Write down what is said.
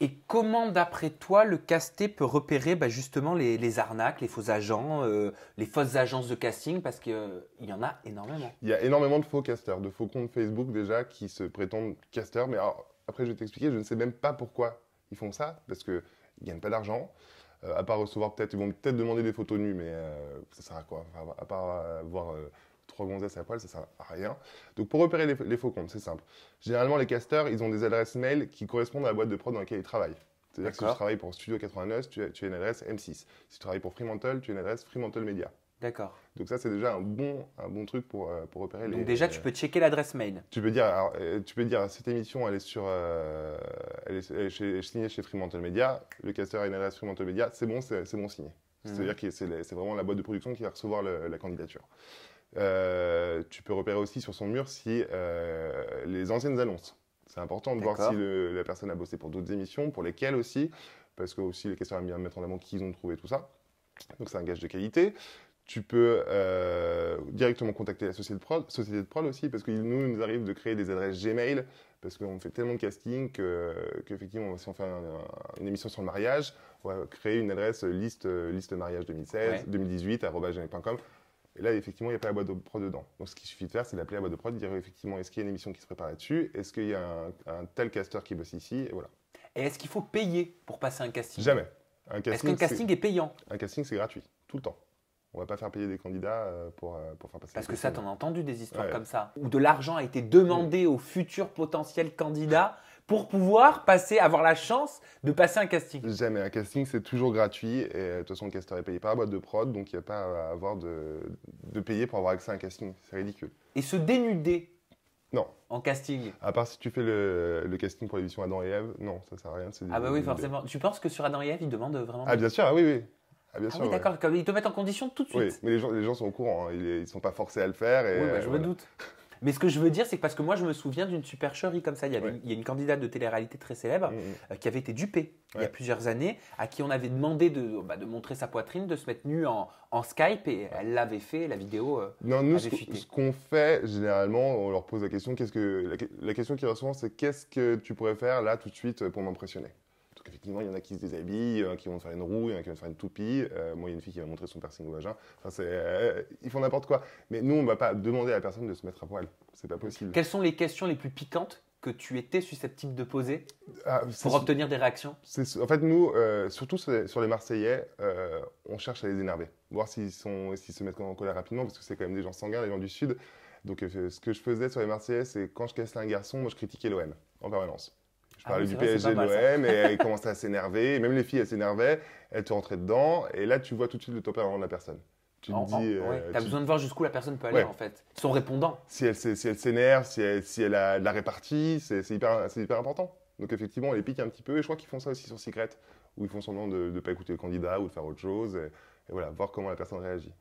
Et comment, d'après toi, le casté peut repérer justement les arnaques, les faux agents, les fausses agences de casting, parce qu'il y en a énormément. Il y a énormément de faux casteurs, de faux comptes Facebook déjà qui se prétendent casteurs. Mais alors, après, je vais t'expliquer, je ne sais même pas pourquoi ils font ça, parce qu'ils ne gagnent pas d'argent. À part recevoir peut-être, ils vont peut-être demander des photos nues, mais ça sert à quoi? Enfin, à part voir trois gonzesses à poil, ça sert à rien. Donc pour repérer les faux comptes, c'est simple. Généralement, les casteurs, ils ont des adresses mail qui correspondent à la boîte de prod dans laquelle ils travaillent. C'est-à-dire que si tu travailles pour Studio 89, tu as une adresse M6. Si tu travailles pour Fremantle, tu as une adresse Fremantle Media. D'accord. Donc ça, c'est déjà un bon truc pour repérer Donc déjà, tu peux checker l'adresse mail. Tu peux dire, alors, cette émission, elle est signée chez Fremantle Media. Le casteur a une adresse Fremantle Media. C'est bon signé. C'est-à-dire que c'est vraiment la boîte de production qui va recevoir la candidature. Tu peux repérer aussi sur son mur si les anciennes annonces. C'est important de voir si la personne a bossé pour d'autres émissions, pour lesquelles aussi, parce que aussi les casteurs aiment bien mettre en avant qui ils ont trouvé tout ça. Donc c'est un gage de qualité. Tu peux directement contacter la société de prod aussi, parce qu'il nous arrive de créer des adresses Gmail, parce qu'on fait tellement de casting qu'effectivement, si on fait une émission sur le mariage, on va créer une adresse liste mariage 2016, 2018, @gmail.com. Et là, effectivement, il n'y a pas la boîte de prod dedans. Donc, ce qu'il suffit de faire, c'est d'appeler la boîte de prod, de dire effectivement, est-ce qu'il y a une émission qui se prépare là-dessus? Est-ce qu'il y a un tel casteur qui bosse ici? Et voilà. Et est-ce qu'il faut payer pour passer un casting? Jamais. Est-ce qu'un casting est payant? Un casting, c'est gratuit, tout le temps. On ne va pas faire payer des candidats pour faire passer. Parce que ça, t'en as entendu des histoires comme ça, où de l'argent a été demandé aux futurs potentiels candidats pour pouvoir avoir la chance de passer un casting. Jamais. Un casting, c'est toujours gratuit. Et de toute façon, le casteur est payé par la boîte de prod, donc il n'y a pas à avoir de payer pour avoir accès à un casting. C'est ridicule. Et se dénuder non. En casting? À part si tu fais le casting pour l'émission Adam et Ève, non, ça sert à rien. Ah bah oui, forcément. Tu penses que sur Adam et Ève, ils demandent vraiment... Ah bien sûr, ah oui, oui. Ah, bien sûr, oui, d'accord, ils te mettent en condition tout de suite. Oui, mais les gens sont au courant, hein. Ils ne sont pas forcés à le faire. Et, oui, je me doute. Mais ce que je veux dire, c'est que parce que moi, je me souviens d'une supercherie comme ça. Il y a une candidate de télé-réalité très célèbre qui avait été dupée il y a plusieurs années, à qui on avait demandé de montrer sa poitrine, de se mettre nue en Skype, et elle l'avait fait, la vidéo non, nous, avait fuité. Ce qu'on fait, généralement, on leur pose la question, la question qui ressort, c'est qu'est-ce que tu pourrais faire là tout de suite pour m'impressionner? Donc effectivement, il y en a qui se déshabillent, il y en a qui vont faire une roue, il y en a qui vont faire une toupie. Moi, il y a une fille qui va montrer son piercing au vagin. Enfin, ils font n'importe quoi. Mais nous, on ne va pas demander à la personne de se mettre à poil. C'est pas possible. Quelles sont les questions les plus piquantes que tu étais susceptible de poser pour obtenir des réactions? En fait, nous, surtout sur les Marseillais, on cherche à les énerver. Voir s'ils se mettent en colère rapidement, parce que c'est quand même des gens sanguins, les gens du Sud. Donc, ce que je faisais sur les Marseillais, c'est quand je cassais un garçon, moi, je critiquais l'OM en permanence. Je parlais du PSG, de l'OM, et elles commençaient à s'énerver. Et même les filles, elles s'énervaient, elles te rentraient dedans. Et là, tu vois tout de suite le tempérament de la personne. Tu te dis. Tu as besoin de voir jusqu'où la personne peut aller, en fait. Son répondant. Si elle s'énerve, si elle a de la répartie, c'est hyper important. Donc, effectivement, on les pique un petit peu. Et je crois qu'ils font ça aussi sur Secret, où ils font semblant de ne pas écouter le candidat ou de faire autre chose. Et voilà, voir comment la personne réagit.